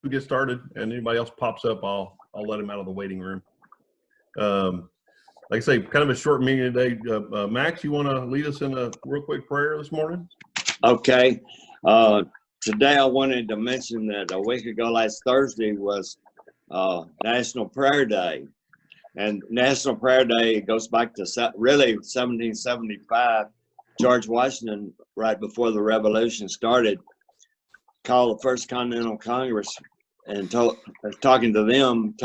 we get started and anybody else pops up, I'll let him out of the waiting room. Like I say, kind of a short meeting today. Max, you want to lead us in a real quick prayer this morning? Okay. Today I wanted to mention that a week ago, last Thursday, was National Prayer Day. And National Prayer Day goes back to really 1775. George Washington, right before the Revolution started, called the First Continental Congress and talking to them,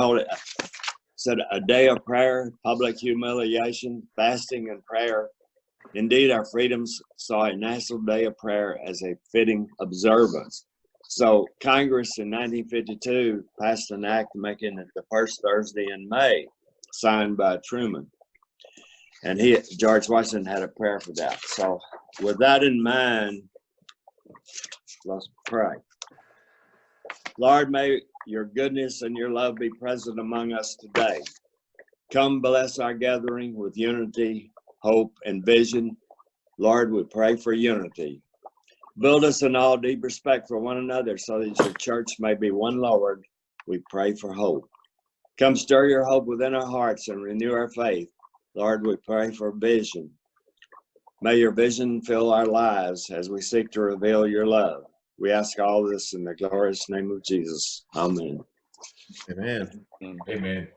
said a day of prayer, public humiliation, fasting, and prayer. Indeed, our freedoms saw a National Day of Prayer as a fitting observance. So Congress in 1952 passed an act making it the first Thursday in May, signed by Truman. And George Washington had a prayer for that. So with that in mind, let's pray. Lord, may your goodness and your love be present among us today. Come bless our gathering with unity, hope, and vision. Lord, we pray for unity. Build us in all deep respect for one another so that your church may be one Lord. We pray for hope. Come stir your hope within our hearts and renew our faith. Lord, we pray for vision. May your vision fill our lives as we seek to reveal your love. We ask all this in the glorious name of Jesus. Amen. Amen. Amen.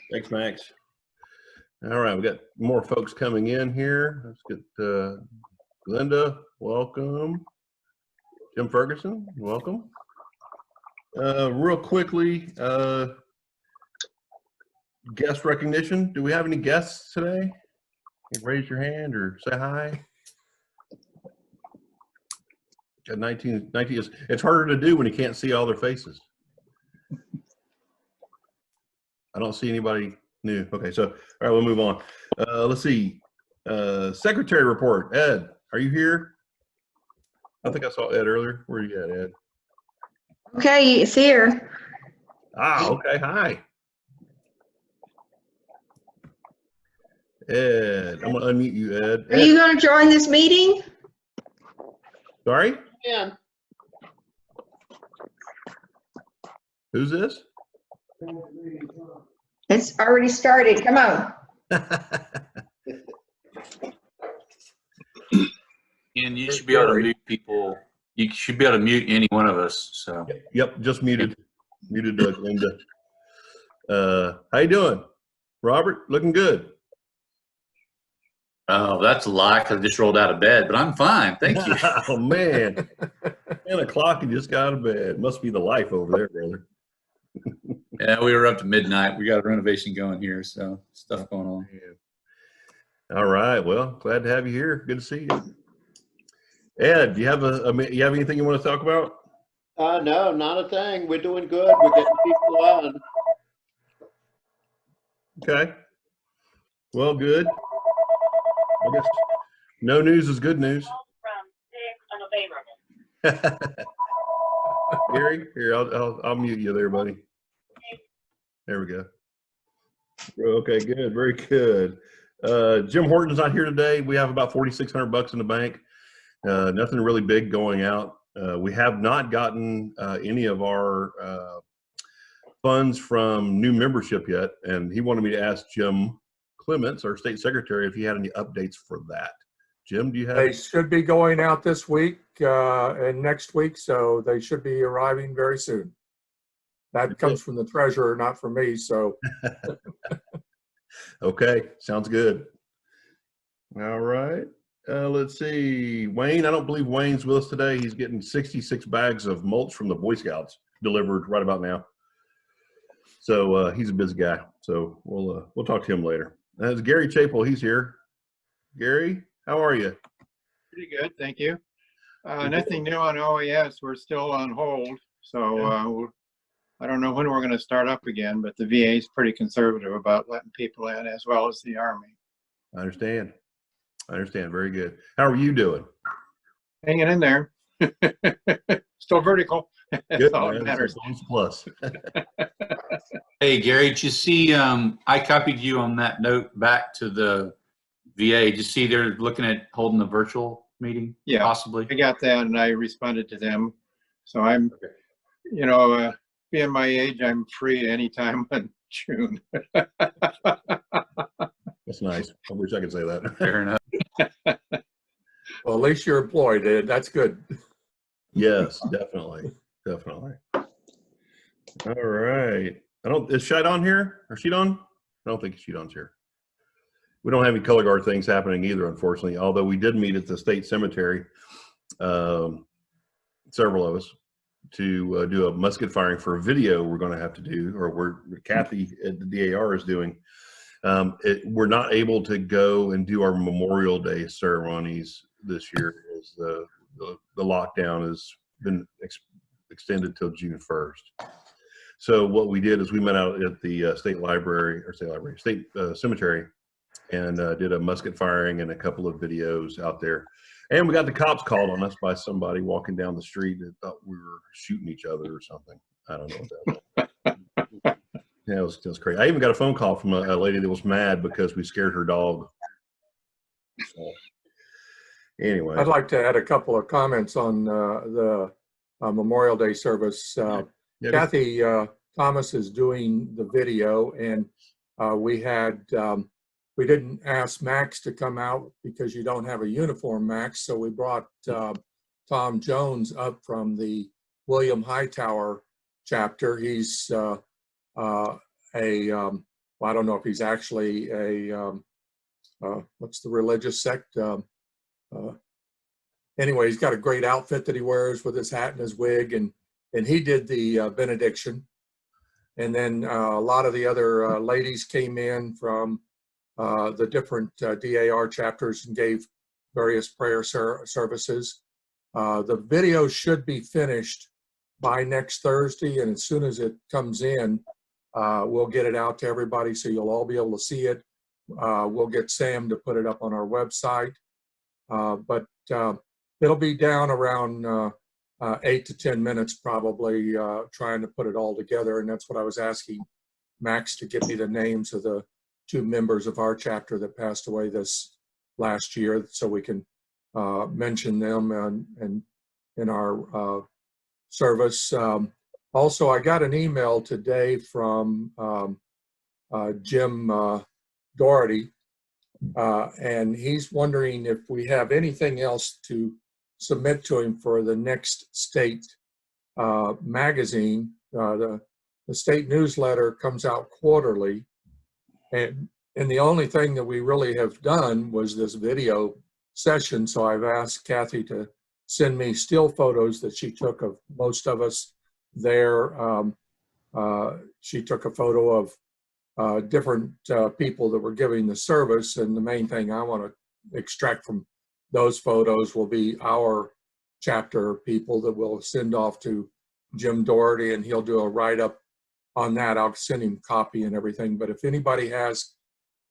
Thanks, Max. All right, we got more folks coming in here. Let's get Glenda, welcome. Jim Ferguson, welcome. Real quickly, guest recognition. Do we have any guests today? Raise your hand or say hi. Got 19 is, it's harder to do when you can't see all their faces. I don't see anybody new. Okay, so all right, we'll move on. Let's see. Secretary report. Ed, are you here? I think I saw Ed earlier. Where are you at, Ed? Okay, it's here. Ah, okay. Hi. Ed, I'm gonna unmute you, Ed. Are you going to join this meeting? Sorry? Yeah. Who's this? It's already started. Come on. And you should be able to mute people. You should be able to mute any one of us. So. Yep, just muted. Muted Linda. How you doing? Robert, looking good. Oh, that's a lie because I just rolled out of bed, but I'm fine. Thank you. Oh, man. 10 o'clock and just got out of bed. Must be the life over there, brother. Yeah, we were up to midnight. We got a renovation going here, so stuff going on. All right. Well, glad to have you here. Good to see you. Ed, do you have you have anything you want to talk about? No, not a thing. We're doing good. We're getting people on. Okay. Well, good. I guess no news is good news. Gary, here, I'll mute you there, buddy. There we go. Okay, good, very good. Jim Horton's not here today. We have about $4,600 in the bank. Nothing really big going out. We have not gotten any of our funds from new membership yet, and he wanted me to ask Jim Clements, our state secretary, if he had any updates for that. Jim, do you have? They should be going out this week and next week, so they should be arriving very soon. That comes from the treasurer, not from me, so. Okay, sounds good. All right. Let's see. Wayne, I don't believe Wayne's with us today. He's getting 66 bags of mulch from the Boy Scouts delivered right about now. So he's a busy guy. So we'll talk to him later. That's Gary Chapel. He's here. Gary, how are you? Pretty good, thank you. Nothing new on OES. We're still on hold. So I don't know when we're going to start up again, but the VA is pretty conservative about letting people in, as well as the Army. I understand. Very good. How are you doing? Hanging in there. Still vertical. Good. All that matters. Plus. Hey, Gary, did you see, I copied you on that note back to the VA. Did you see they're looking at holding a virtual meeting? Yeah, possibly. I got that and I responded to them. So I'm, you know, being my age, I'm free anytime in June. That's nice. I wish I could say that. Fair enough. Well, at least you're employed, Ed. That's good. Yes, definitely. Definitely. All right. Is Shidon here? Or Shidon? I don't think Shidon's here. We don't have any color guard things happening either, unfortunately, although we did meet at the state cemetery, several of us, to do a musket firing for a video we're going to have to do, or Kathy at the DAR is doing. We're not able to go and do our Memorial Day ceremonies this year as the lockdown has been extended till June 1st. So what we did is we met out at the state cemetery and did a musket firing and a couple of videos out there. And we got the cops called on us by somebody walking down the street that thought we were shooting each other or something. I don't know what that was. Yeah, it was crazy. I even got a phone call from a lady that was mad because we scared her dog. So, anyway. I'd like to add a couple of comments on the Memorial Day service. Yeah, Kathy Thomas is doing the video, and we didn't ask Max to come out because you don't have a uniform, Max, so we brought Tom Jones up from the William Hightower chapter. He's well, I don't know if he's actually what's the religious sect? Anyway, he's got a great outfit that he wears with his hat and his wig, and he did the benediction. And then a lot of the other ladies came in from the different DAR chapters and gave various prayer services. The video should be finished by next Thursday, and as soon as it comes in, we'll get it out to everybody so you'll all be able to see it. We'll get Sam to put it up on our website. But it'll be down around 8 to 10 minutes probably, trying to put it all together. And that's what I was asking Max to give me the names of the 2 members of our chapter that passed away this last year so we can mention them and in our service. Also, I got an email today from Jim Doherty, and he's wondering if we have anything else to submit to him for the next state magazine. The state newsletter comes out quarterly, and the only thing that we really have done was this video session. So I've asked Kathy to send me still photos that she took of most of us there. She took a photo of different people that were giving the service, and the main thing I want to extract from those photos will be our chapter people that we'll send off to Jim Doherty, and he'll do a write-up on that. I'll send him a copy and everything. But if anybody has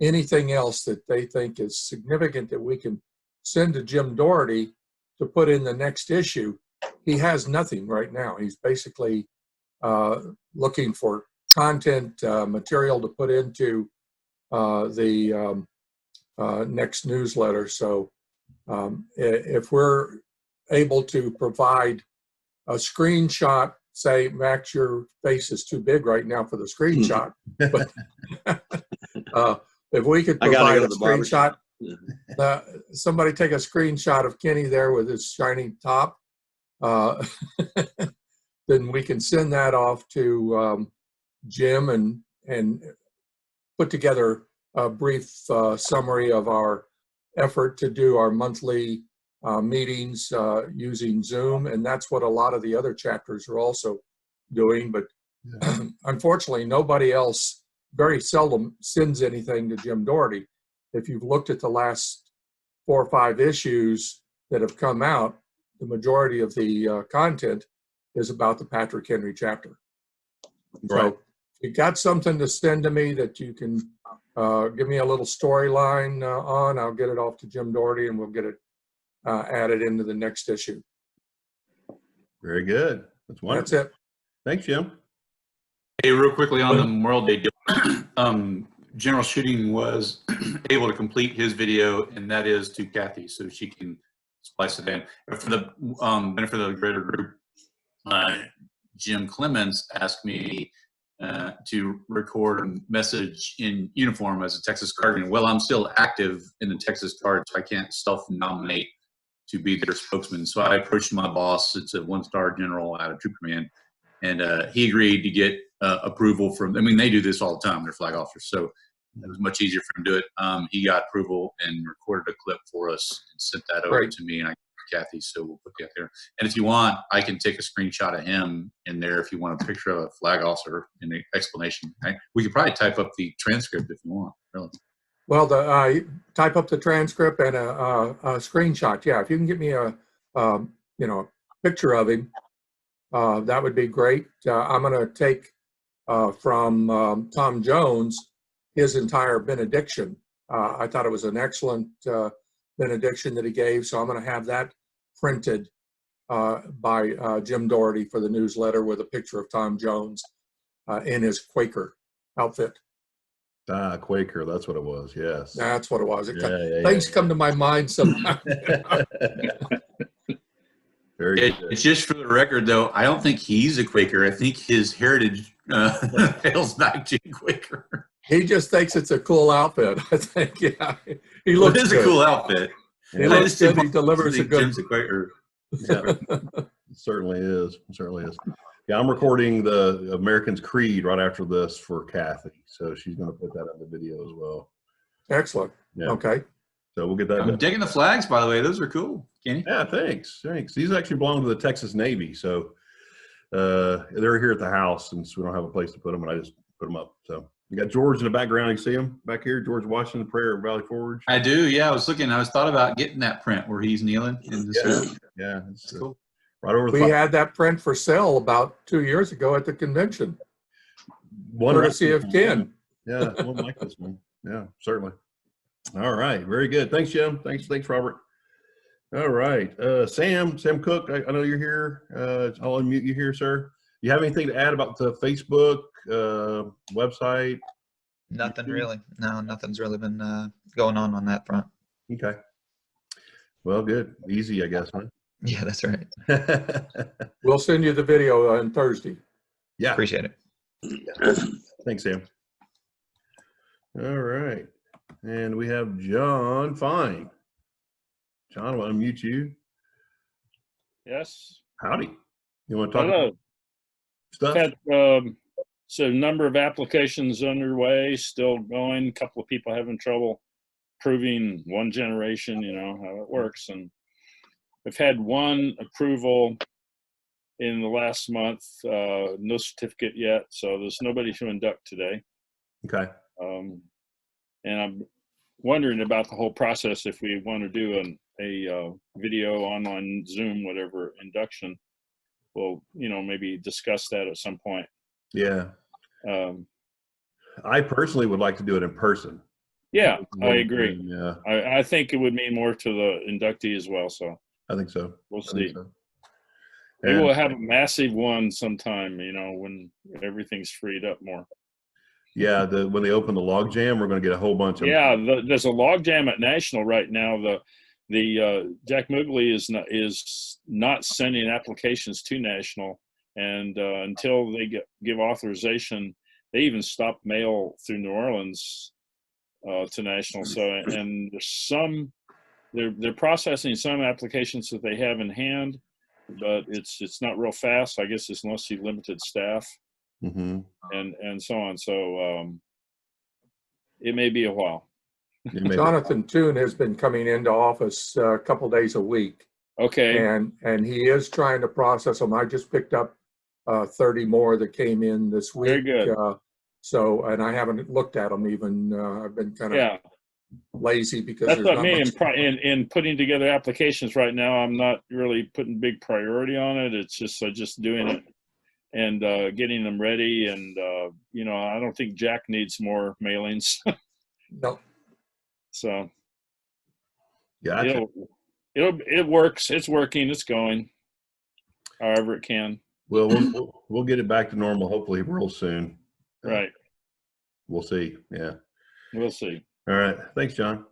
anything else that they think is significant that we can send to Jim Doherty to put in the next issue, he has nothing right now. He's basically looking for content material to put into the next newsletter. So if we're able to provide a screenshot, say, Max, your face is too big right now for the screenshot, but if we could provide a screenshot, somebody take a screenshot of Kenny there with his shiny top, then we can send that off to Jim and put together a brief summary of our effort to do our monthly meetings using Zoom, and that's what a lot of the other chapters are also doing. But unfortunately, nobody else very seldom sends anything to Jim Doherty. If you've looked at the last 4 or 5 issues that have come out, the majority of the content is about the Patrick Henry chapter. Right. So if you got something to send to me that you can give me a little storyline on, I'll get it off to Jim Doherty and we'll get it added into the next issue. Very good. That's wonderful. That's it. Thanks, Jim. Hey, real quickly on the Memorial Day deal, General Shooting was able to complete his video, and that is to Kathy, so she can splice it in. For the benefit of the greater group, Jim Clemens asked me to record a message in uniform as a Texas Guardian. Well, I'm still active in the Texas Guard, so I can't self-nominate to be their spokesman. So I approached my boss. It's a one-star general out of Troop Command, and he agreed to get approval from. I mean, they do this all the time. They're flag officers, so it was much easier for him to do it. He got approval and recorded a clip for us and sent that over Great. to me and Kathy. So we'll put that there. And if you want, I can take a screenshot of him in there if you want a picture of a flag officer in the explanation. We could probably type up the transcript if you want. Really. Well, type up the transcript and a screenshot. Yeah, if you can get me a picture of him, that would be great. I'm going to take from Tom Jones his entire benediction. I thought it was an excellent benediction that he gave, so I'm going to have that printed by Jim Doherty for the newsletter with a picture of Tom Jones in his Quaker outfit. Quaker, that's what it was. Yes. That's what it was. Things Come to my mind sometimes. Very good. It's just for the record, though. I don't think he's a Quaker. I think his heritage hails back to Quaker. He just thinks it's a cool outfit. I think, yeah. He Well, looks it is good. a cool outfit. He looks good. He delivers a good. Jim's a Quaker. Yeah, it certainly is. It certainly is. Yeah, I'm recording the American's Creed right after this for Kathy, so she's going to put that on the video as well. Excellent. Yeah. Okay. So we'll get that I'm done. digging the flags, by the way. Those are cool, Kenny. Yeah, thanks. These actually belong to the Texas Navy, so they're here at the house, and so we don't have a place to put them, and I just put them up. So you got George in the background. You see him back here, George Washington, prayer at Valley Forge. I do. Yeah, I was thought about getting that print where he's kneeling in the suit. Yeah, it's That's cool. right over the We had that print for sale about 2 years ago at the convention. one Courtesy of Ken. Yeah, one like this one. Yeah, certainly. All right, very good. Thanks, Jim. Thanks, Robert. All right, Sam Cook. I know you're here. I'll unmute you here, sir. You have anything to add about the Facebook website? Nothing really. No, nothing's really been going on that front. Okay. Well, good. Easy, I guess, huh? Yeah, that's right. We'll send you the video on Thursday. Yeah. Appreciate it. Thanks, Sam. All right. And we have John Fine. John, I'll unmute you. Yes. Howdy. You want to talk Hello. about stuff? Had so a number of applications underway, still going. A couple of people having trouble proving one generation, you know, how it works. And we've had one approval in the last month, no certificate yet. So there's nobody to induct today. Okay. And I'm wondering about the whole process. If we want to do a video online Zoom, whatever induction, we'll, maybe discuss that at some point. Yeah. I personally would like to do it in person. Yeah, I agree. Yeah, I think it would mean more to the inductee as well. So I think so. we'll I think see. so. Maybe And- we'll have a massive one sometime, when everything's freed up more. Yeah, when they open the log jam, we're going to get a whole bunch of Yeah, there's a log jam at National right now. The Jack Mugley is not sending applications to National, and until they give authorization, they even stopped mail through New Orleans to National. So, and they're processing some applications that they have in hand, but it's not real fast. I guess it's mostly limited staff. Mm-hmm. And so on. So it may be a while. Jonathan Toon has been coming into office a couple days a week. Okay. And he is trying to process them. I just picked up 30 more that came in this week. Very good. And I haven't looked at them even. I've been kind of lazy because That's there's what not me much. in putting together applications right now. I'm not really putting big priority on it. It's just doing it and getting them ready. And I don't think Jack needs more mailings. No. So Gotcha. it works. It's working. It's going. However it can. Well, we'll get it back to normal hopefully real soon. Right. We'll see. Yeah. We'll see. All right. Thanks, John.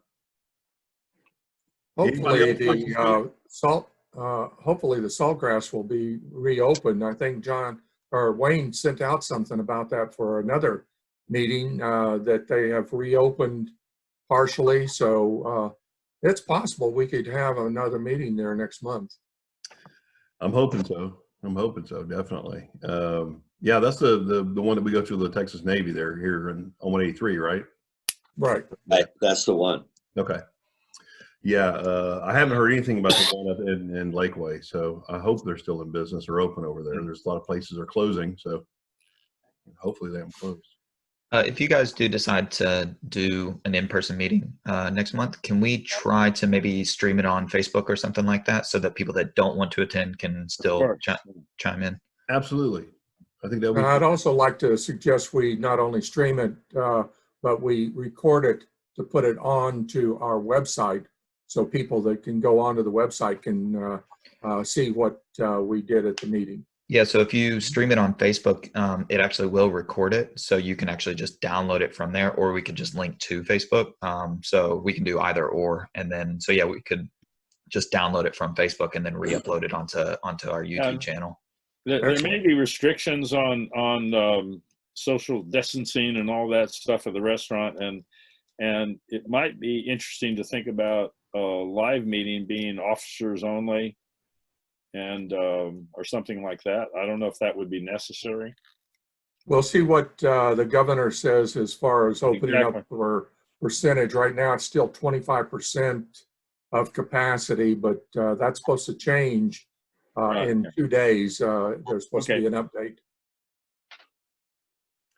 Hopefully Anybody else? hopefully the Saltgrass will be reopened. I think John or Wayne sent out something about that for another meeting, that they have reopened partially. So it's possible we could have another meeting there next month. I'm hoping so. I'm hoping so, definitely. Yeah, that's the one that we go to, the Texas Navy there here on 183, right? Right. Right, that's the one. Okay. Yeah, I haven't heard anything about the one up in Lakeway, so I hope they're still in business or open over there. There's a lot of places are closing, so hopefully they haven't closed. If you guys do decide to do an in-person meeting next month, can we try to maybe stream it on Facebook or something like that so that people that don't want to attend can still course. chime in? Absolutely. I think that would I'd also like to suggest we not only stream it, but we record it to put it on to our website, so people that can go onto the website can see what we did at the meeting. Yeah, so if you stream it on Facebook, it actually will record it. So you can actually just download it from there, or we could just link to Facebook. So we can do either or. And then, so yeah, we could just download it from Facebook and then re-upload it onto our YouTube channel. There may be restrictions on social distancing and all that stuff at the restaurant, and it might be interesting to think about a live meeting being officers only, and or something like that. I don't know if that would be necessary. We'll see what the governor says as far as opening Exactly. up for percentage. Right now, it's still 25% of capacity, but that's supposed to change in 2 days. There's supposed to be an update.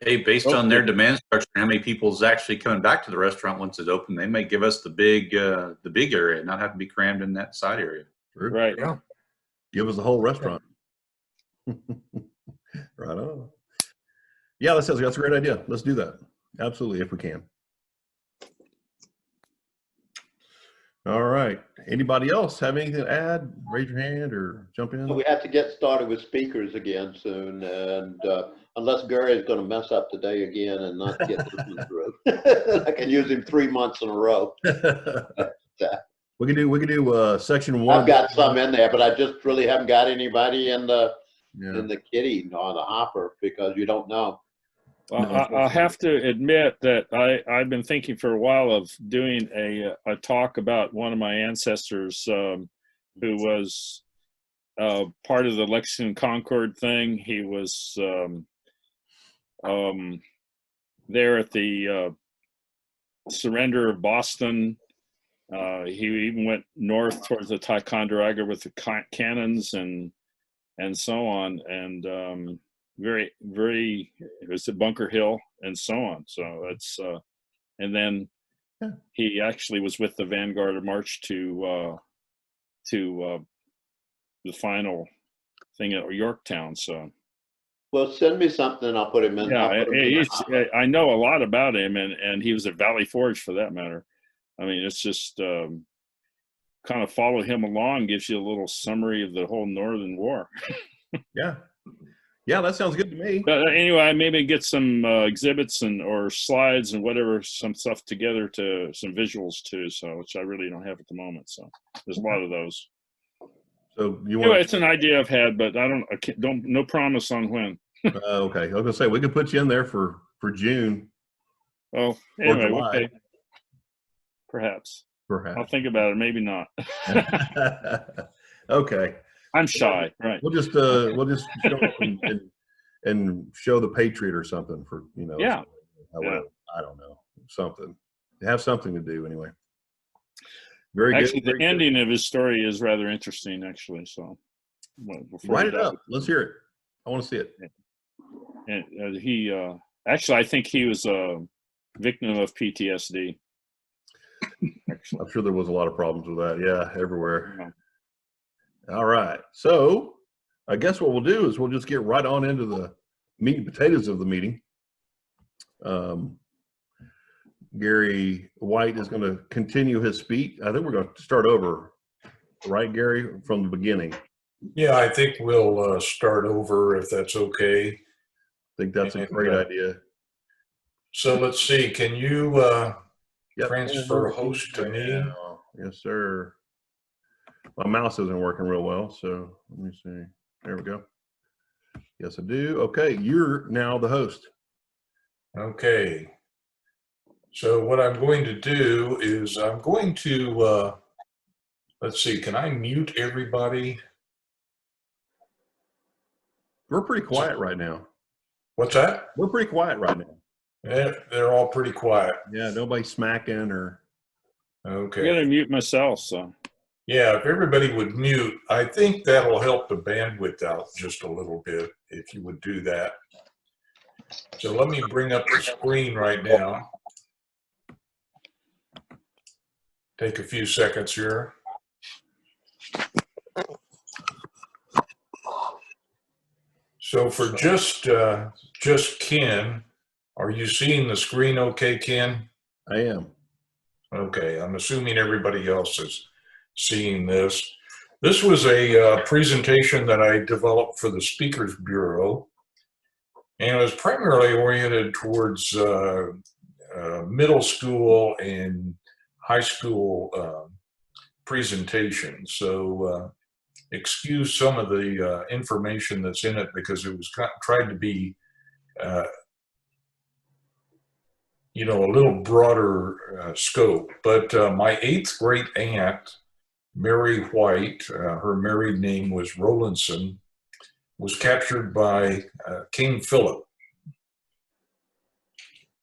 Hey, based on their demand structure, how many people's actually coming back to the restaurant once it's open, they may give us the big area, not have to be crammed in that side area. True. Right. Yeah. Give us the whole restaurant. Right on. Yeah, that's a great idea. Let's do that. Absolutely, if we can. All right. Anybody else have anything to add? Raise your hand or jump in. We have to get started with speakers again soon, and unless Gary is going to mess up today again and not get this one through, I can use him 3 months in a row. We can do section 1. I've got some in there, but I just really haven't got anybody in the Yeah. kitty or the hopper, because you don't know. I'll have to admit that I've been thinking for a while of doing a talk about one of my ancestors who was part of the Lexington Concord thing. He was there at the surrender of Boston. He even went north towards the Ticonderoga with the cannons and so on, and very, it was at Bunker Hill and so on. So that's and then he actually was with the vanguard of march to the final thing at Yorktown. So Well, send me something. I'll put him in. yeah, I'll put him in the hopper. I know a lot about him, and he was at Valley Forge for that matter. I mean, it's just kind of follow him along, gives you a little summary of the whole Northern War. Yeah, that sounds good to me. But anyway, maybe get some exhibits or slides and whatever, some stuff together, to some visuals too. So, which I really don't have at the moment. So there's a lot of those. So you Anyway, want? it's an idea I've had, but I don't no promise on when. Okay, I was gonna say we could put you in there for June. Oh, anyway, July. okay. Perhaps. I'll Perhaps. think about it. Maybe not. Okay. I'm shy, right? We'll just show up and show the Patriot or something for Yeah. I don't know, something. Have something to do anyway. Very Actually, good. the very good. ending of his story is rather interesting, actually. So, before Write he it died. up. Let's hear it. I want to see it. And he actually, I think he was a victim of PTSD. Actually, I'm sure there was a lot of problems with that. Yeah, everywhere. yeah. All right. So I guess what we'll do is we'll just get right on into the meat and potatoes of the meeting. Gary White is going to continue his speech. I think we're going to start over, right, Gary, from the beginning. Yeah, I think we'll start over if that's okay. I think that's a great idea. So let's see, can you Yep. transfer host to me? Yes, sir. My mouse isn't working real well, so let me see. There we go. Yes, I do. Okay, you're now the host. Okay. So what I'm going to do is I'm going to, let's see, can I mute everybody? We're pretty quiet right now. What's that? We're pretty quiet right now. They're all pretty quiet. Yeah, nobody smacking or. I'm Okay. gonna mute myself, so. Yeah, if everybody would mute, I think that'll help the bandwidth out just a little bit, if you would do that. So let me bring up the screen right now. Take a few seconds here. So for just Ken, are you seeing the screen okay, Ken? I am. Okay, I'm assuming everybody else is seeing this. This was a presentation that I developed for the Speakers Bureau, and it was primarily oriented towards middle school and high school presentations. So excuse some of the information that's in it because it was tried to be you know, a little broader scope. But my 8th great aunt, Mary White, her married name was Rowlandson, was captured by King Philip.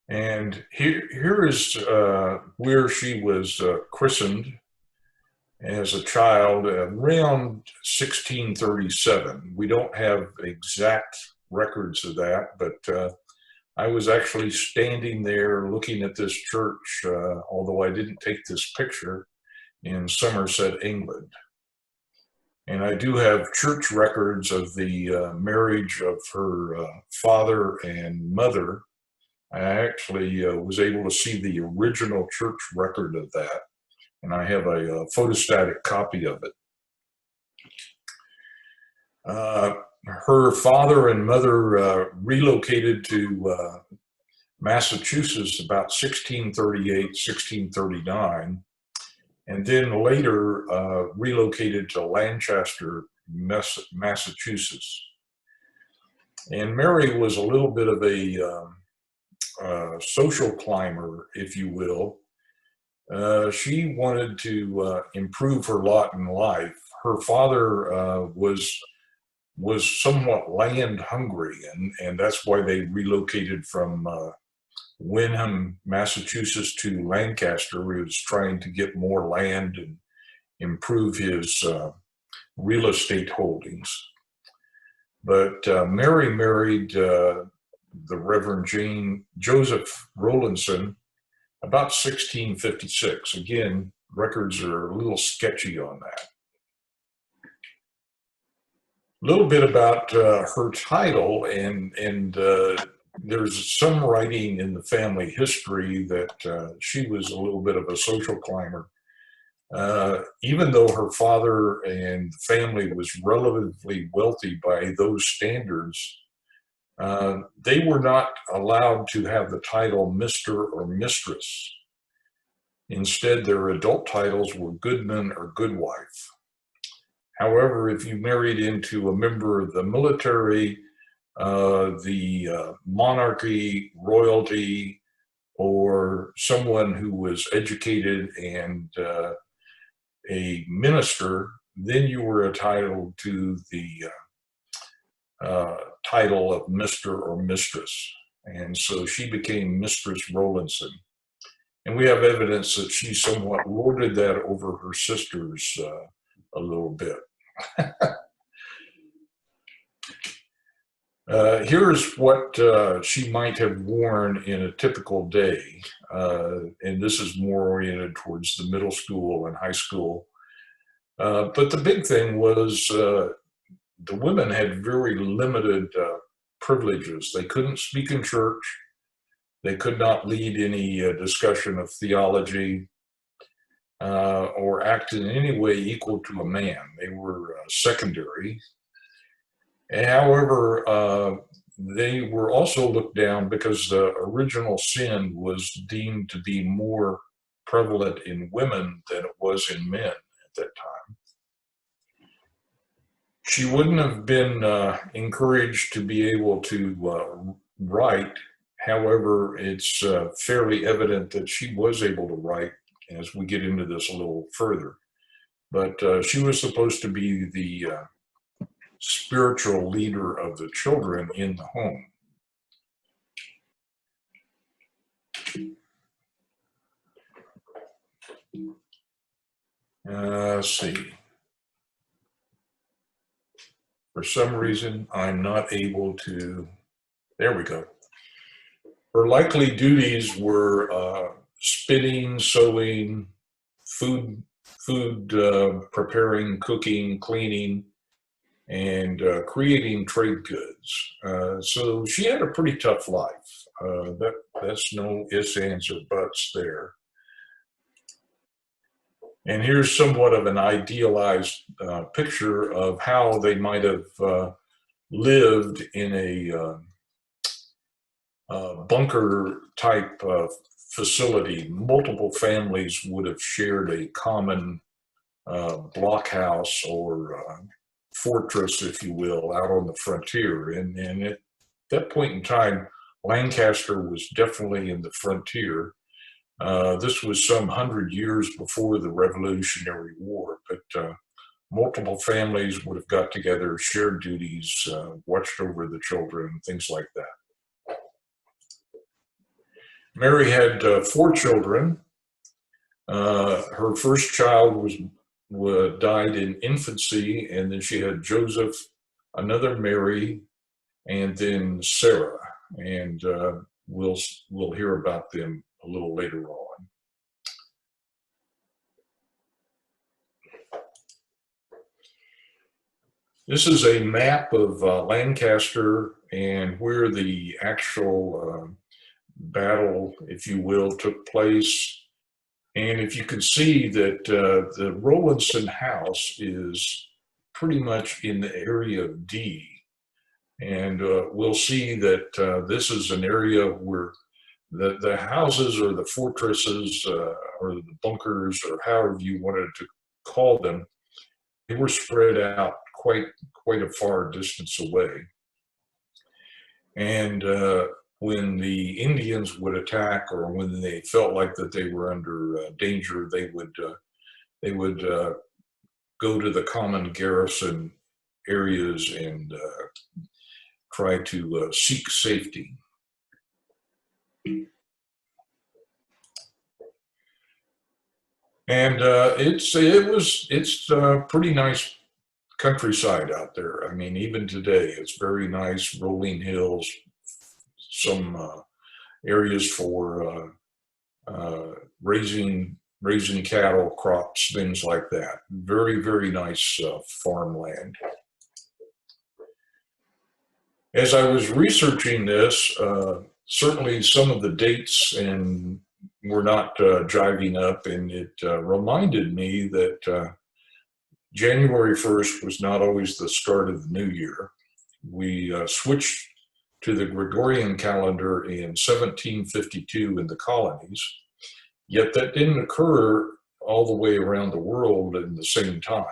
And here is where she was christened as a child around 1637. We don't have exact records of that, but I was actually standing there looking at this church, although I didn't take this picture, in Somerset, England. And I do have church records of the marriage of her father and mother. I actually was able to see the original church record of that, and I have a photostatic copy of it. Her father and mother relocated to Massachusetts about 1638, 1639, and then later relocated to Lancaster, Massachusetts. And Mary was a little bit of a social climber, if you will. She wanted to improve her lot in life. Her father was somewhat land hungry, and that's why they relocated from Wyndham, Massachusetts to Lancaster. He was trying to get more land and improve his real estate holdings. But Mary married the Reverend Joseph Rowlandson about 1656. Again, records are a little sketchy on that. A little bit about her title, and there's some writing in the family history that she was a little bit of a social climber. Even though her father and the family was relatively wealthy by those standards, they were not allowed to have the title Mr. or Mistress. Instead, their adult titles were Goodman or Goodwife. However, if you married into a member of the military, the monarchy, royalty, or someone who was educated and a minister, then you were entitled to the title of Mr. or Mistress. And so she became Mistress Rowlandson. And we have evidence that she somewhat lorded that over her sisters a little bit. Here's what she might have worn in a typical day, and this is more oriented towards the middle school and high school. But the big thing was the women had very limited privileges. They couldn't speak in church. They could not lead any discussion of theology or act in any way equal to a man. They were secondary. However, they were also looked down because the original sin was deemed to be more prevalent in women than it was in men at that time. She wouldn't have been encouraged to be able to write. However, it's fairly evident that she was able to write as we get into this a little further. But she was supposed to be the spiritual leader of the children in the home. Let's see. For some reason, I'm not able to, there we go. Her likely duties were spinning, sewing, food preparing, cooking, cleaning, and creating trade goods. So she had a pretty tough life. That's no ifs, ands, or buts there. And here's somewhat of an idealized picture of how they might have lived in a bunker type facility. Multiple families would have shared a common blockhouse or fortress, if you will, out on the frontier. And at that point in time, Lancaster was definitely in the frontier. This was some 100 years before the Revolutionary War, but multiple families would have got together, shared duties, watched over the children, things like that. Mary had 4 children. Her first child died in infancy, and then she had Joseph, another Mary, and then Sarah. And we'll hear about them a little later on. This is a map of Lancaster and where the actual battle, if you will, took place. And if you can see that the Rowlandson House is pretty much in the area of D. And we'll see that this is an area where the houses or the fortresses or the bunkers or however you wanted to call them, they were spread out quite a far distance away. And when the Indians would attack, or when they felt like that they were under danger, they would go to the common garrison areas and try to seek safety. And it's pretty nice countryside out there. I mean, even today, it's very nice, rolling hills, some areas for raising cattle, crops, things like that. Very, very nice farmland. As I was researching this, certainly some of the dates were not jiving up, and it reminded me that January 1st was not always the start of the new year. We switched to the Gregorian calendar in 1752 in the colonies, yet that didn't occur all the way around the world in the same time.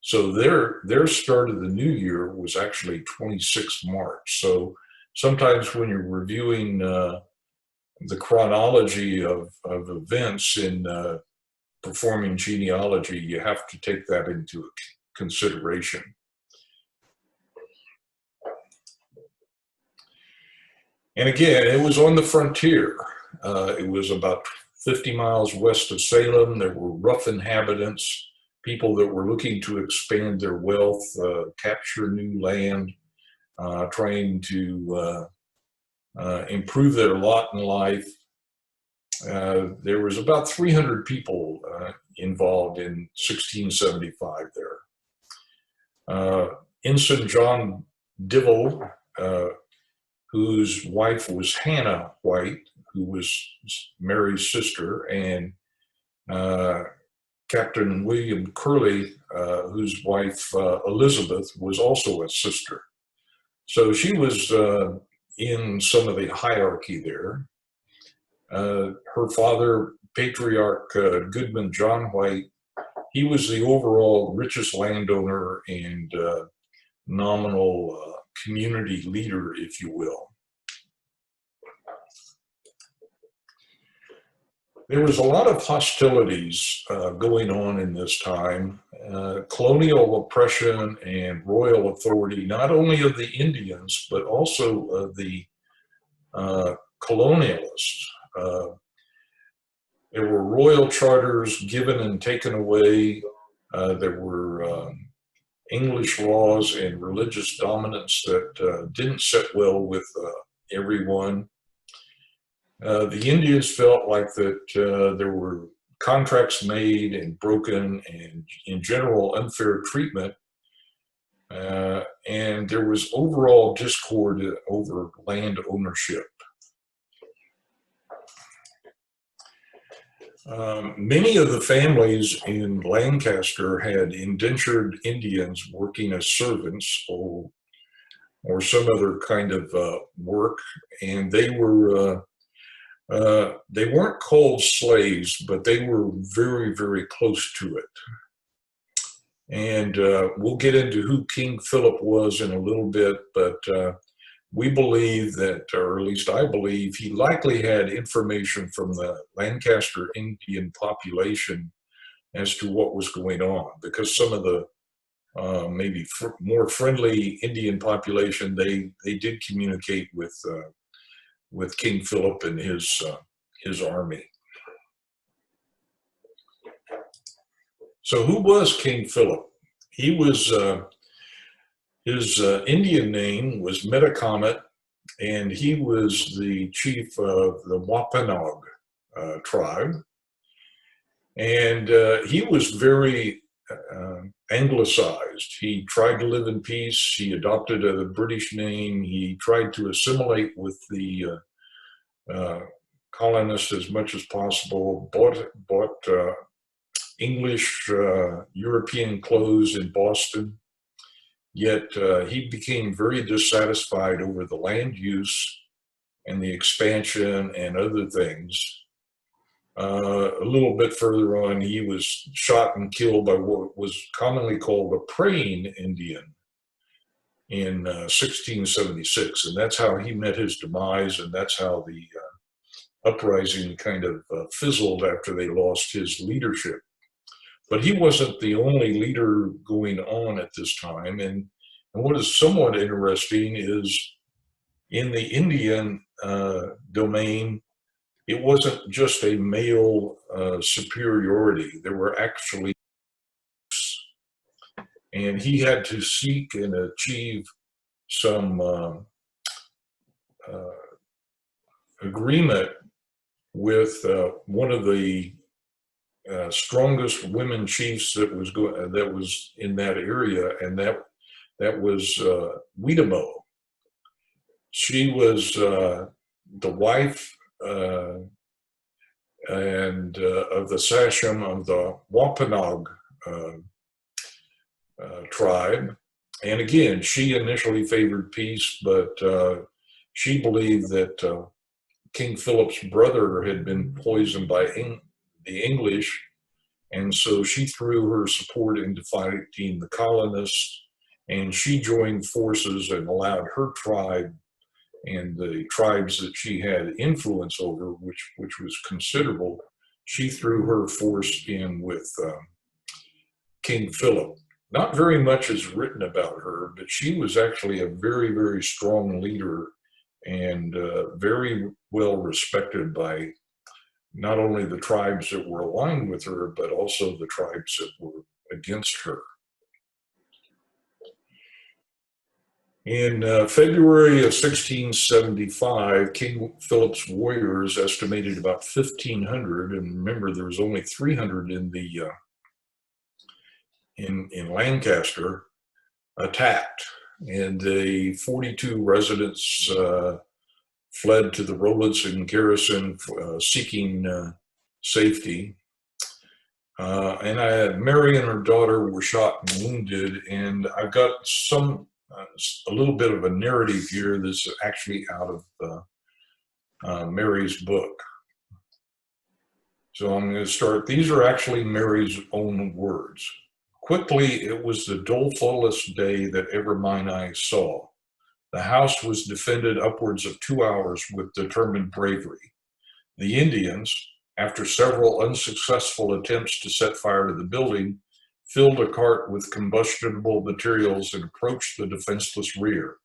So their start of the new year was actually 26 March. So sometimes when you're reviewing the chronology of events in performing genealogy, you have to take that into consideration. And again, it was on the frontier. It was about 50 miles west of Salem. There were rough inhabitants, people that were looking to expand their wealth, capture new land, trying to improve their lot in life. There was about 300 people involved in 1675 there. Ensign John Divell, whose wife was Hannah White, who was Mary's sister, and Captain William Curley, whose wife Elizabeth was also a sister. So she was in some of the hierarchy there. Her father, Patriarch Goodman John White, he was the overall richest landowner and nominal community leader, if you will. There was a lot of hostilities going on in this time, colonial oppression and royal authority, not only of the Indians, but also of the colonialists. There were royal charters given and taken away. There were English laws and religious dominance that didn't sit well with everyone. The Indians felt like that there were contracts made and broken and in general unfair treatment. And there was overall discord over land ownership. Many of the families in Lancaster had indentured Indians working as servants or some other kind of work, and they weren't called slaves, but they were very, very close to it. And we'll get into who King Philip was in a little bit, but we believe that, or at least I believe, he likely had information from the Lancaster Indian population as to what was going on, because some of the maybe more friendly Indian population, they did communicate with King Philip and his army. So who was King Philip? He was, his Indian name was Metacomet, and he was the chief of the Wampanoag tribe. And he was very anglicized. He tried to live in peace. He adopted a British name. He tried to assimilate with the colonists as much as possible, bought English, European clothes in Boston. Yet he became very dissatisfied over the land use and the expansion and other things. A little bit further on, he was shot and killed by what was commonly called a praying Indian in 1676. And that's how he met his demise, and that's how the uprising kind of fizzled after they lost his leadership. But he wasn't the only leader going on at this time. And what is somewhat interesting is in the Indian domain, it wasn't just a male superiority. There were actually, and he had to seek and achieve some agreement with one of the strongest women chiefs that was in that area, and that was Weetamoo. She was the wife and of the Sachem of the Wampanoag tribe. And again, she initially favored peace, but she believed that King Philip's brother had been poisoned by the English, and so she threw her support into fighting the colonists, and she joined forces and allowed her tribe and the tribes that she had influence over, which was considerable, she threw her force in with King Philip. Not very much is written about her, but she was actually a very, very strong leader and very well respected by not only the tribes that were aligned with her, but also the tribes that were against her. In February of 1675, King Philip's warriors estimated about 1,500, and remember there was only 300 in the in Lancaster, attacked, and the 42 residents fled to the Rowlandson garrison seeking safety. And Mary and her daughter were shot and wounded, and I've got a little bit of a narrative here that's actually out of Mary's book. So I'm going to start. These are actually Mary's own words. Quickly, it was the dolefulest day that ever mine eyes saw. The house was defended upwards of 2 hours with determined bravery. The Indians, after several unsuccessful attempts to set fire to the building, filled a cart with combustible materials and approached the defenseless rear.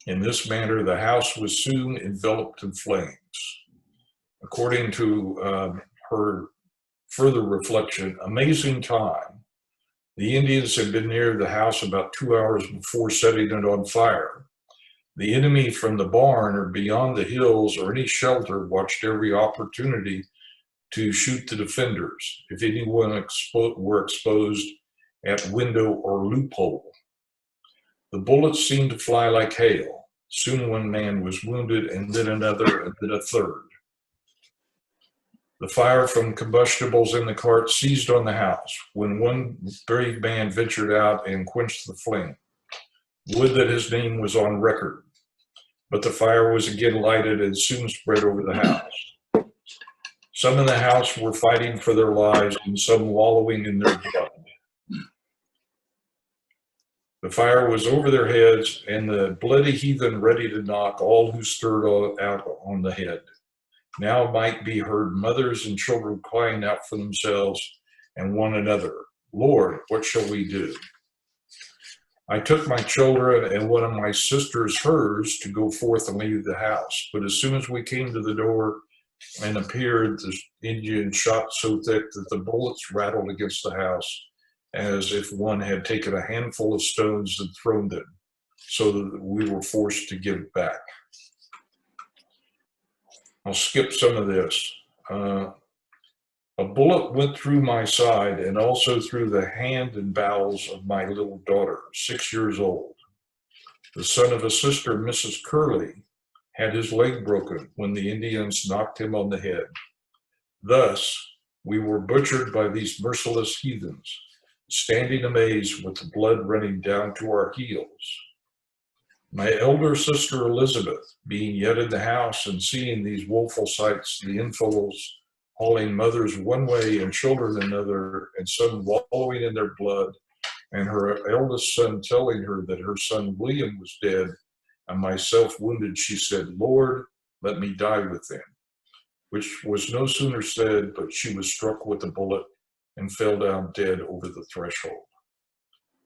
In this manner, the house was soon enveloped in flames. According to her further reflection, amazing time. The Indians had been near the house about 2 hours before setting it on fire. The enemy from the barn or beyond the hills or any shelter watched every opportunity to shoot the defenders if anyone were exposed at window or loophole. The bullets seemed to fly like hail. Soon one man was wounded, and then another, and then a third. The fire from combustibles in the cart seized on the house when one brave man ventured out and quenched the flame. Would that his name was on record. But the fire was again lighted and soon spread over the house. Some in the house were fighting for their lives and some wallowing in their blood. The fire was over their heads, and the bloody heathen ready to knock all who stirred out on the head. Now might be heard mothers and children crying out for themselves and one another, Lord, what shall we do? I took my children and one of my sisters hers to go forth and leave the house. But as soon as we came to the door and appeared, the Indian shot so thick that the bullets rattled against the house as if one had taken a handful of stones and thrown them, so that we were forced to give back. I'll skip some of this. A bullet went through my side and also through the hand and bowels of my little daughter, 6 years old. The son of a sister, Mrs. Curley, had his leg broken when the Indians knocked him on the head. Thus, we were butchered by these merciless heathens, standing amazed with the blood running down to our heels. My elder sister Elizabeth, being yet in the house and seeing these woeful sights, the infidels hauling mothers one way and children another, and some wallowing in their blood, and her eldest son telling her that her son William was dead, and myself wounded, she said, Lord, let me die with them. Which was no sooner said, but she was struck with a bullet and fell down dead over the threshold.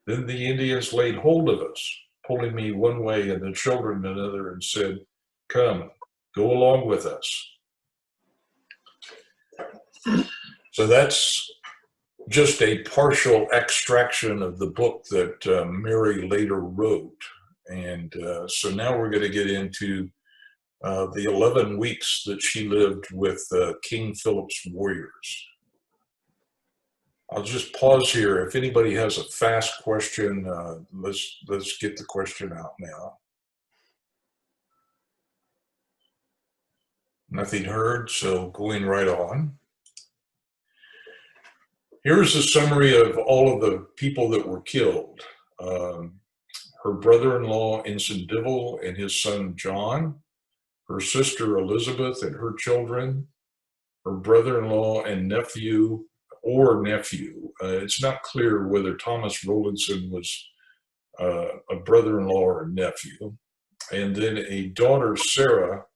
Then the Indians laid hold of us, pulling me one way and the children another, and said, come, go along with us. So that's just a partial extraction of the book that Mary later wrote. And so now we're going to get into the 11 weeks that she lived with King Philip's warriors. I'll just pause here. If anybody has a fast question, let's get the question out now. Nothing heard, so going right on. Here's a summary of all of the people that were killed. Her brother-in-law, Ensign Divell, and his son, John, her sister, Elizabeth, and her children, her brother-in-law and nephew, it's not clear whether Thomas Rowlandson was a brother-in-law or a nephew, and then a daughter, Sarah,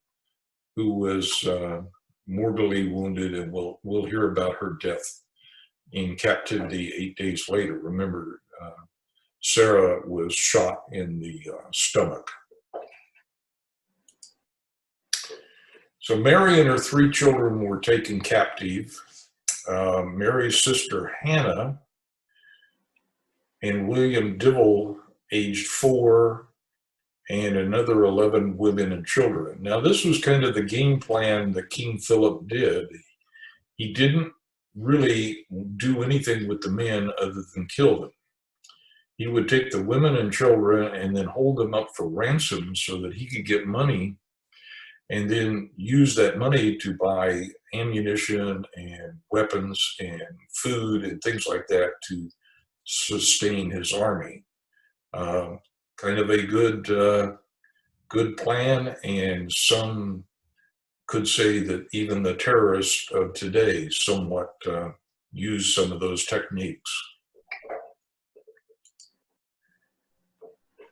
who was mortally wounded, and we'll hear about her death in captivity 8 days later. Remember, Sarah was shot in the stomach. So Mary and her 3 children were taken captive. Mary's sister Hannah and William Divell, aged 4, and another 11 women and children. Now this was kind of the game plan that King Philip did. He didn't really do anything with the men other than kill them. He would take the women and children and then hold them up for ransom so that he could get money, and then use that money to buy ammunition and weapons and food and things like that to sustain his army. Kind of a good plan, and some could say that even the terrorists of today somewhat use some of those techniques.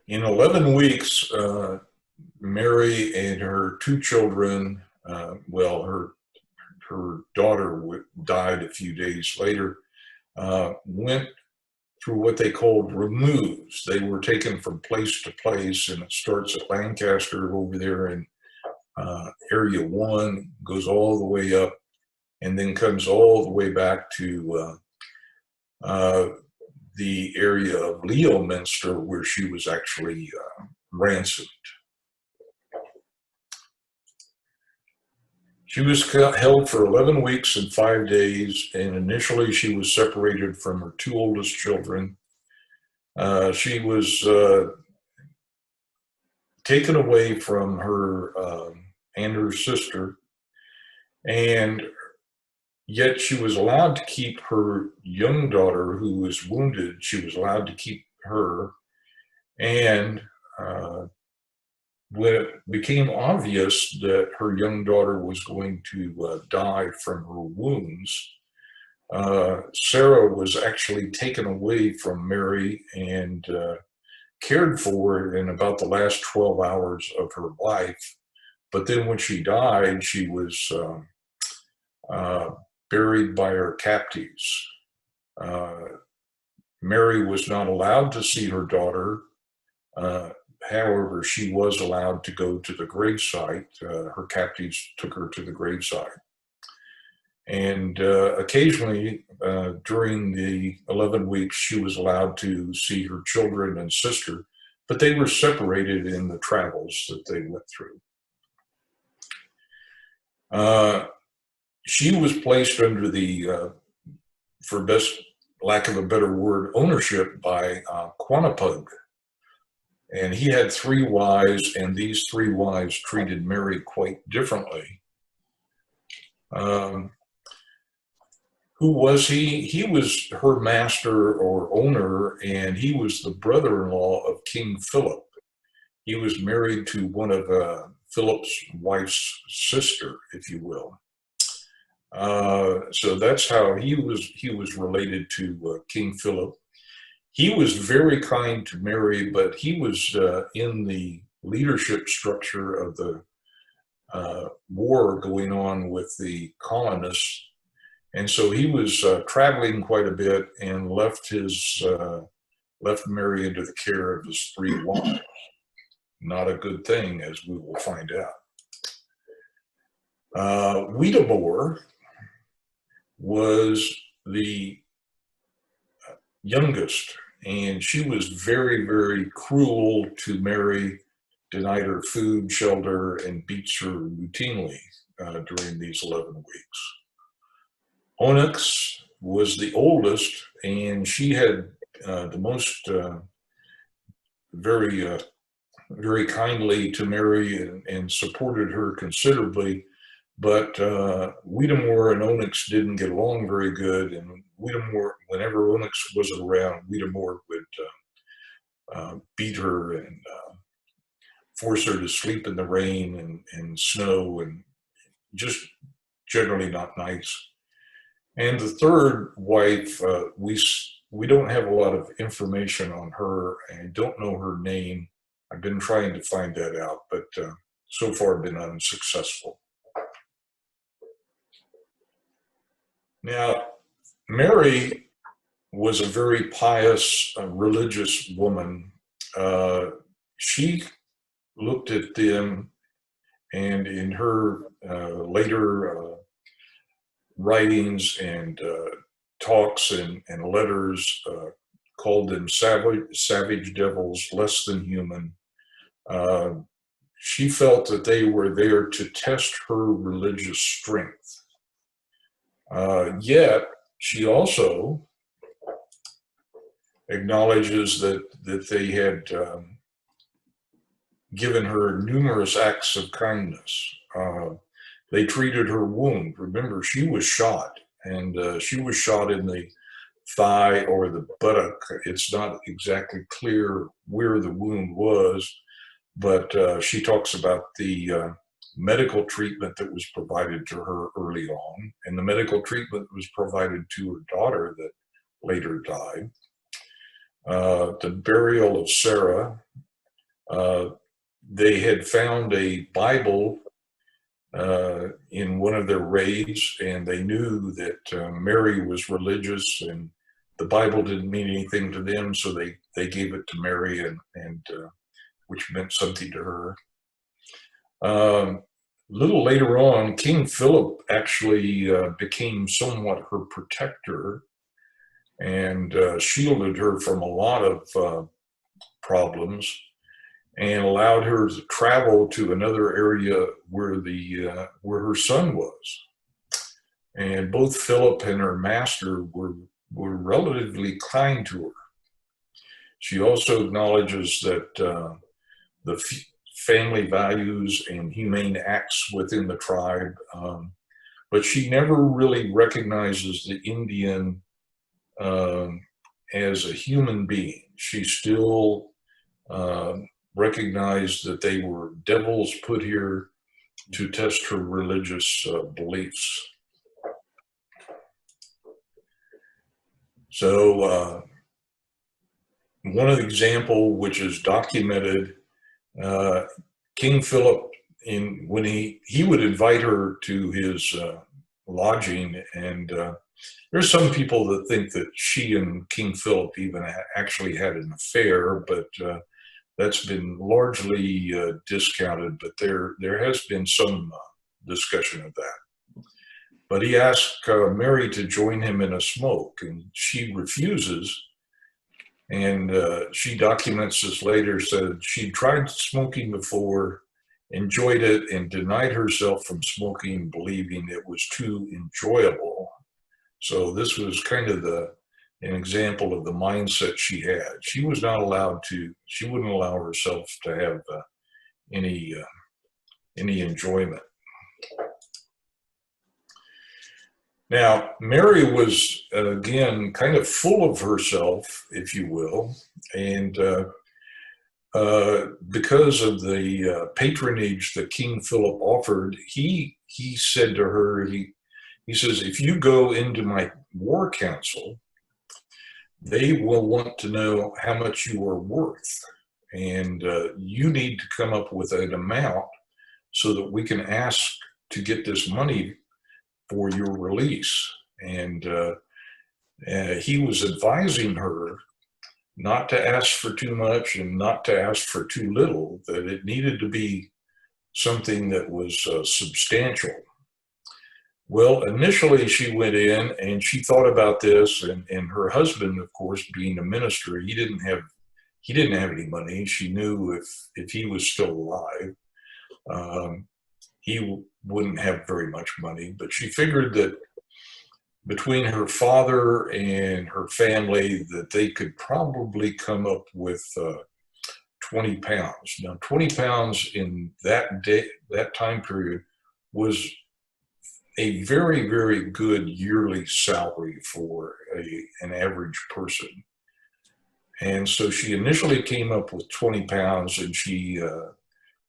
In 11 weeks, Mary and her 2 children, well, her daughter died a few days later, went through what they called removes. They were taken from place to place, and it starts at Lancaster over there in Area 1, goes all the way up, and then comes all the way back to the area of Leominster, where she was actually ransomed. She was held for 11 weeks and 5 days, and initially she was separated from her 2 oldest children. She was taken away from her and her sister, and yet she was allowed to keep her young daughter who was wounded. She was allowed to keep her, and when it became obvious that her young daughter was going to die from her wounds, Sarah was actually taken away from Mary and cared for in about the last 12 hours of her life. But then when she died, she was buried by her captives. Mary was not allowed to see her daughter. However, she was allowed to go to the gravesite. Her captives took her to the gravesite. And occasionally, during the 11 weeks, she was allowed to see her children and sister, but they were separated in the travels that they went through. She was placed under the, for best lack of a better word, ownership by Quanapug. And he had 3 wives, and these 3 wives treated Mary quite differently. Who was he? He was her master or owner, and he was the brother-in-law of King Philip. He was married to one of Philip's wife's sister, if you will. So that's how he was related to King Philip. He was very kind to Mary, but he was in the leadership structure of the war going on with the colonists. And so he was traveling quite a bit and left Mary into the care of his 3 wives. Not a good thing, as we will find out. Weedamore was the youngest, and she was very, very cruel to Mary, denied her food, shelter, and beats her routinely during these 11 weeks. Onyx was the oldest, and she had the most very kindly to Mary and supported her considerably. But Weedamore and Onyx didn't get along very good, and Weedamore, whenever Onyx wasn't around, Weedamore would beat her and force her to sleep in the rain and snow, and just generally not nice. And the third wife, we don't have a lot of information on her, and I don't know her name. I've been trying to find that out, but so far been unsuccessful. Now, Mary was a very pious, religious woman. She looked at them, and in her later writings and talks and letters, called them savage devils, less than human. She felt that they were there to test her religious strength. Yet she also acknowledges that they had given her numerous acts of kindness. They treated her wound. Remember, she was shot, and she was shot in the thigh or the buttock. It's not exactly clear where the wound was, but she talks about the medical treatment that was provided to her early on, and the medical treatment was provided to her daughter that later died. The burial of Sarah, they had found a Bible in one of their raids, and they knew that Mary was religious and the Bible didn't mean anything to them, so they gave it to Mary, and which meant something to her. A little later on, King Philip actually became somewhat her protector and shielded her from a lot of problems, and allowed her to travel to another area where her son was. And both Philip and her master were relatively kind to her. She also acknowledges that the family values and humane acts within the tribe, but she never really recognizes the Indian as a human being. She still recognized that they were devils put here to test her religious beliefs. So one of the example which is documented, King Philip, when he would invite her to his lodging, and there's some people that think that she and King Philip even actually had an affair, but that's been largely discounted, but there has been some discussion of that. But he asked Mary to join him in a smoke, and she refuses. And she documents this later, said she tried smoking before, enjoyed it, and denied herself from smoking, believing it was too enjoyable. So this was kind of an example of the mindset she had. She was not allowed to, she wouldn't allow herself to have any enjoyment. Now, Mary was, again, kind of full of herself, if you will, and because of the patronage that King Philip offered, he said to her, he says, if you go into my war council, they will want to know how much you are worth, and you need to come up with an amount so that we can ask to get this money for your release. And he was advising her not to ask for too much and not to ask for too little, that it needed to be something that was substantial. Well, initially she went in and she thought about this, and her husband, of course, being a minister, he didn't have any money. She knew if he was still alive, he wouldn't have very much money, but she figured that between her father and her family that they could probably come up with 20 pounds. Now, 20 pounds in that time period was a very, very good yearly salary for an average person. And so she initially came up with 20 pounds, and she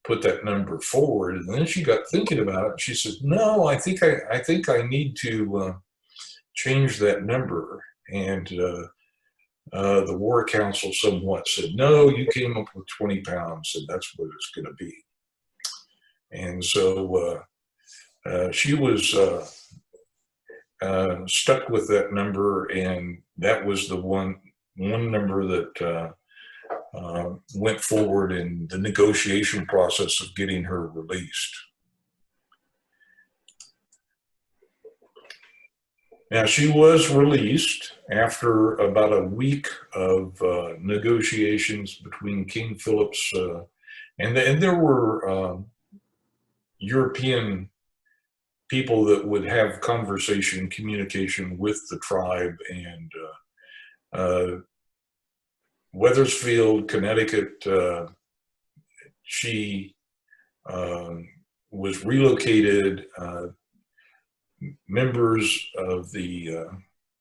put that number forward, and then she got thinking about it. She said, no, I think I need to change that number. And the war council somewhat said, no, you came up with 20 pounds, and that's what it's going to be. And so she was stuck with that number, and that was the one number that went forward in the negotiation process of getting her released. Now, she was released after about a week of negotiations between King Philip's, and there were European people that would have communication with the tribe, and Wethersfield, Connecticut, she was relocated. Members of the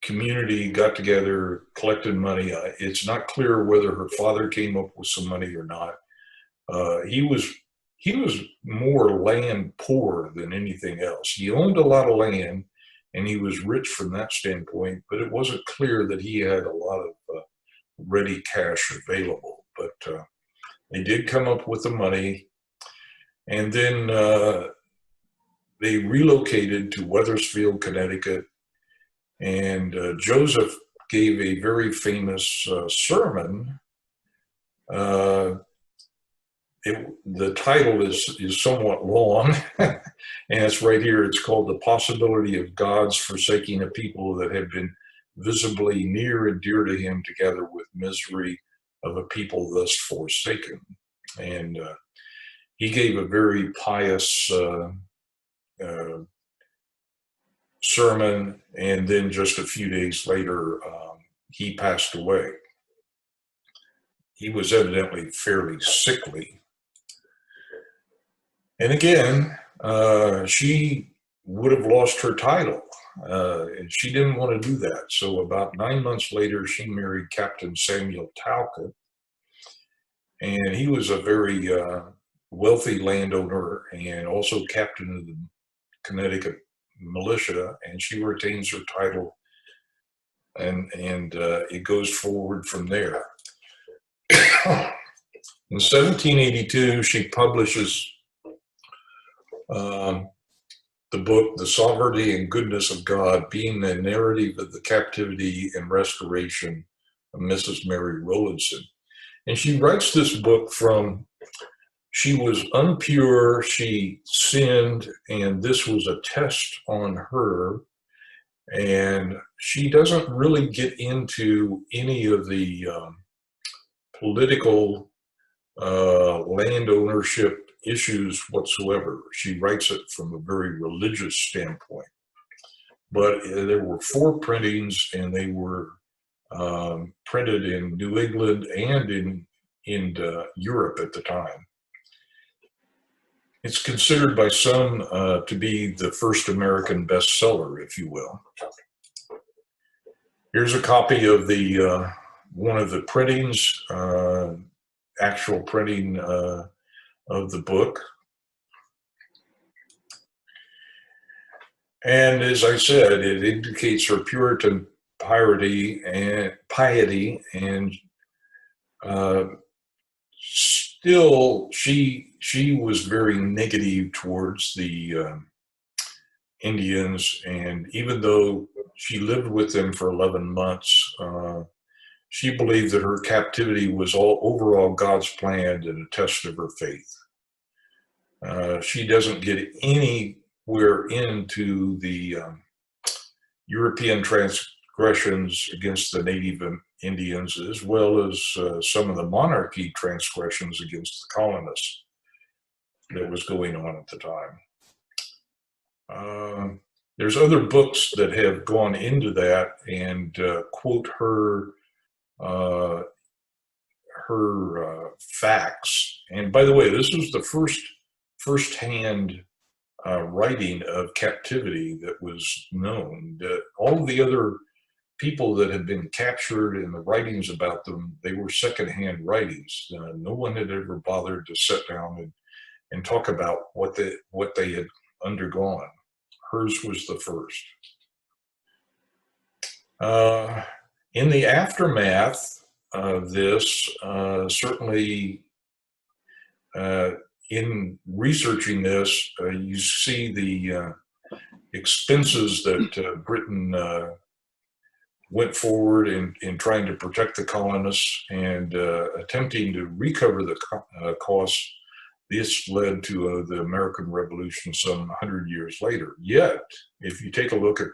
community got together, collected money. It's not clear whether her father came up with some money or not. He was he was more land poor than anything else. He owned a lot of land, and he was rich from that standpoint, but it wasn't clear that he had a lot of ready cash available. But they did come up with the money, and then they relocated to Wethersfield, Connecticut, and Joseph gave a very famous sermon. The title is somewhat long, and it's right here. It's called "The Possibility of God's Forsaking a People That Have Been Visibly Near and Dear to Him, Together with Misery of a People Thus Forsaken." And he gave a very pious sermon, and then just a few days later, he passed away. He was evidently fairly sickly. And again, she would have lost her title, and she didn't want to do that. So about 9 months later, she married Captain Samuel Talcott, and he was a very wealthy landowner and also captain of the Connecticut militia, and she retains her title, and it goes forward from there. In 1782, she publishes the book, The Sovereignty and Goodness of God, being the narrative of the captivity and restoration of Mrs. Mary Rowlandson. And she writes this book from, she was impure, she sinned, and this was a test on her. And she doesn't really get into any of the political land ownership issues whatsoever. She writes it from a very religious standpoint. But there were 4 printings, and they were printed in New England and in Europe at the time. It's considered by some to be the first American bestseller, if you will. Here's a copy of the one of the printings, actual printing of the book. And as I said, it indicates her Puritan piety, and still she was very negative towards the Indians, and even though she lived with them for 11 months, she believed that her captivity was all overall God's plan and a test of her faith. She doesn't get anywhere into the European transgressions against the native Indians, as well as some of the monarchy transgressions against the colonists that was going on at the time. There's other books that have gone into that and quote her facts. And by the way, this was the first-hand writing of captivity that was known. That all of the other people that had been captured and the writings about them, they were second-hand writings. No one had ever bothered to sit down and talk about what they had undergone. Hers was the first. In the aftermath of this, certainly in researching this, you see the expenses that Britain went forward in trying to protect the colonists and attempting to recover the costs. This led to the American Revolution some 100 years later. Yet, if you take a look at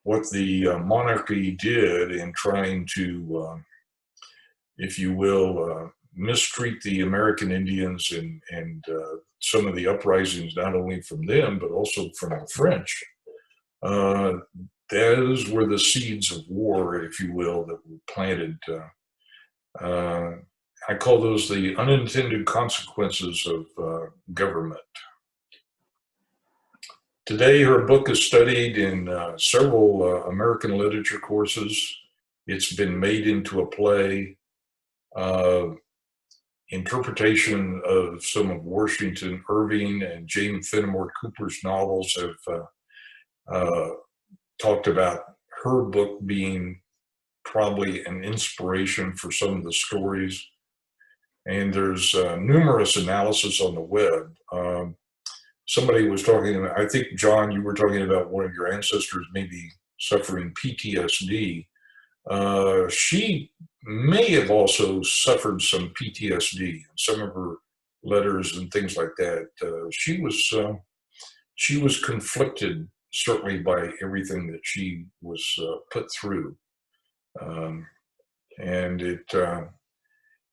what the monarchy did in trying to, if you will, mistreat the American Indians and some of the uprisings, not only from them, but also from the French, those were the seeds of war, if you will, that were planted. I call those the unintended consequences of government. Today, her book is studied in several American literature courses. It's been made into a play. interpretation of some of Washington Irving and James Fenimore Cooper's novels have talked about her book being probably an inspiration for some of the stories. And there's numerous analysis on the web. Somebody was talking, I think, John, you were talking about one of your ancestors maybe suffering PTSD. She may have also suffered some PTSD in some of her letters and things like that. She was conflicted, certainly, by everything that she was put through. And it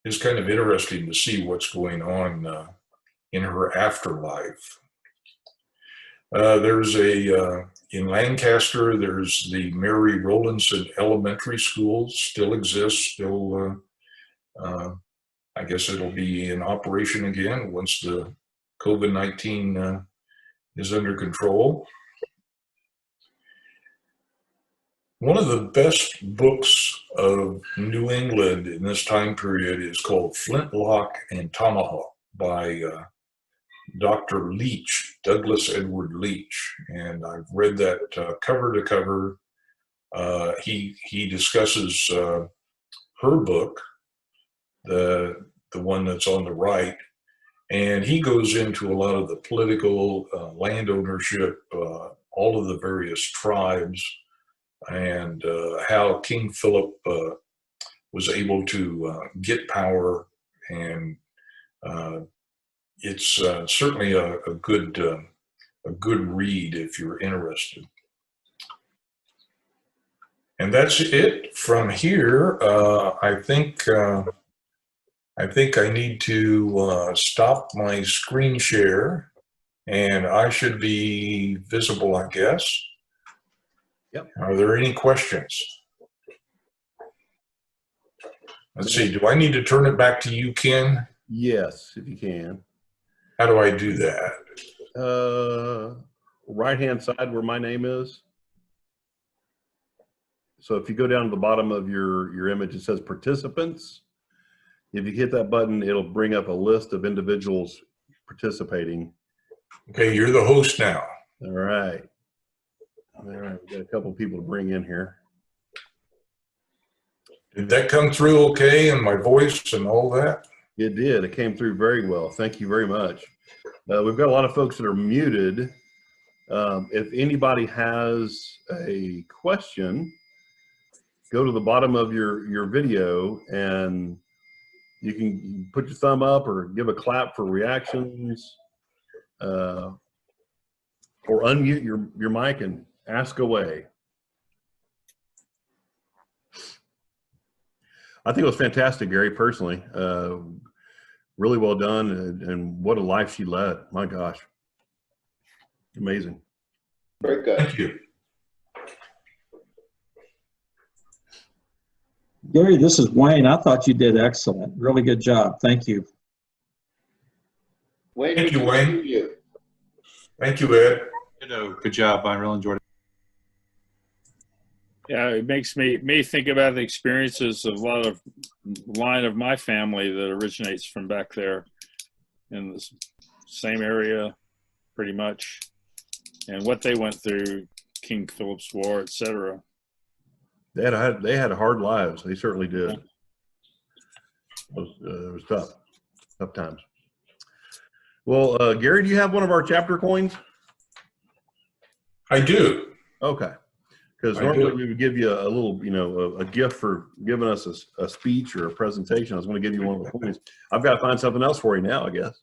is kind of interesting to see what's going on in her afterlife. There's in Lancaster, there's the Mary Rowlandson Elementary School, still exists, still, I guess it'll be in operation again once the COVID-19 is under control. One of the best books of New England in this time period is called Flintlock and Tomahawk by Dr. Leach, Douglas Edward Leach, and I've read that cover to cover. He discusses her book, the one that's on the right, and he goes into a lot of the political land ownership, all of the various tribes, and how King Philip was able to get power, and it's certainly a good read if you're interested. And that's it from here. I think I need to stop my screen share, and I should be visible, I guess. Yep. Are there any questions? Let's see. Do I need to turn it back to you, Ken? Yes, if you can. How do I do that? Right-hand side where my name is. So if you go down to the bottom of your image, it says participants. If you hit that button, it'll bring up a list of individuals participating. Okay, you're the host now. All right. All right, we got a couple people to bring in here. Did that come through okay in my voice and all that? It did. It came through very well. Thank you very much. We've got a lot of folks that are muted. If anybody has a question, go to the bottom of your video and you can put your thumb up or give a clap for reactions, or unmute your mic and ask away. I think it was fantastic, Gary, personally. Really well done, and what a life she led. My gosh. Amazing. Very good. Thank you. Gary, this is Wayne. I thought you did excellent. Really good job. Thank you. Wayne, Thank you, good to Wayne. see you. Thank you, Ed. Good job. I really enjoyed it. Yeah, it makes me think about the experiences of a lot of line of my family that originates from back there in the same area, pretty much, and what they went through, King Philip's War, etc. They had hard lives. They certainly did. It was tough times. Well, Gary, do you have one of our chapter coins? I do. Okay. Because I normally do. we would give you a little, a gift for giving us a speech or a presentation. I was going to give you one of the coins. I've got to find something else for you now, I guess.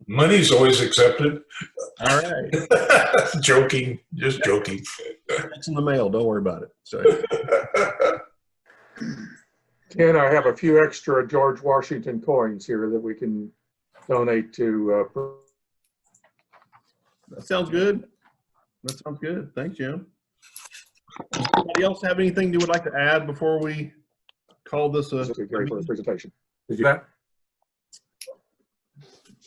Money's always accepted. All right. Joking, just joking. It's in the mail. Don't worry about it. So, Ken, I have a few extra George Washington coins here that we can donate to. that sounds good. That sounds good. Thanks, Jim. Anybody else have anything you would like to add before we call this a Gary for the presentation. Did you that?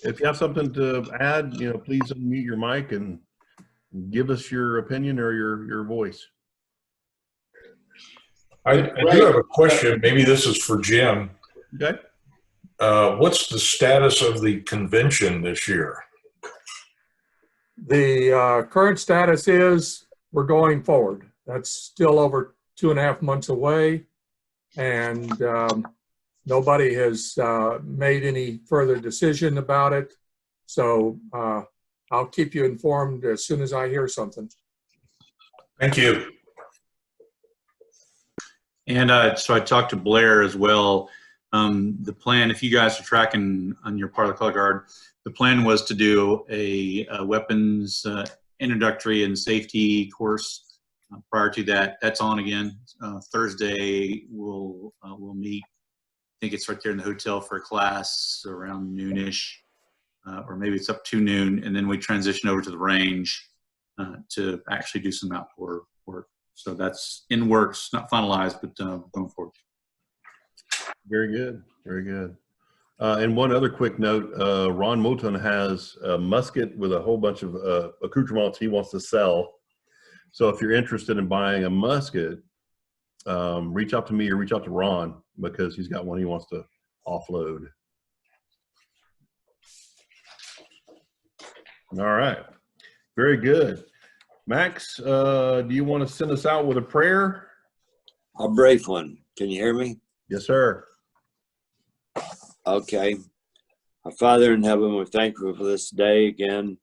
If you have something to add, please unmute your mic and give us your opinion or your voice. I do have a question. Maybe this is for Jim. Okay. what's the status of the convention this year? The current status is we're going forward. That's still over 2.5 months away. And nobody has made any further decision about it. So I'll keep you informed as soon as I hear something. Thank you. And so I talked to Blair as well. The plan, if you guys are tracking on your part of the color guard, the plan was to do a weapons introductory and safety course. Prior to that, that's on again. Thursday we'll meet. I think it's right there in the hotel for a class around noonish, or maybe it's up to noon, and then we transition over to the range to actually do some outdoor work. So that's in works, not finalized, but going forward. Very good. Very good. And one other quick note, Ron Moulton has a musket with a whole bunch of accoutrements he wants to sell. So if you're interested in buying a musket, reach out to me or reach out to Ron, because he's got one he wants to offload. All right. Very good. Max, do you want to send us out with a prayer? A brief one. Can you hear me? Yes, sir. Okay. Our Father in heaven, we're thankful for this day again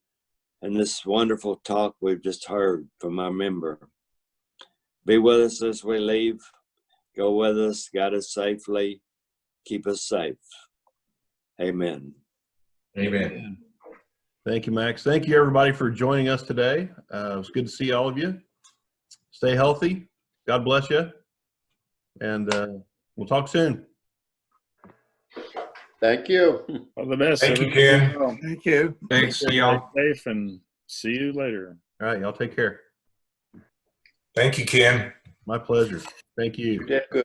and this wonderful talk we've just heard from our member. Be with us as we leave. Go with us, guide us safely, keep us safe. Amen. Amen. Thank you, Max. Thank you, everybody, for joining us today. It was good to see all of you. Stay healthy. God bless you. And we'll talk soon. Thank you. All the best. Thank you, everybody. Ken. Well, thank you. Thanks. See Stay y'all. safe and see you later. All right. Y'all take care. Thank you, Ken. My pleasure. Thank you. You did good.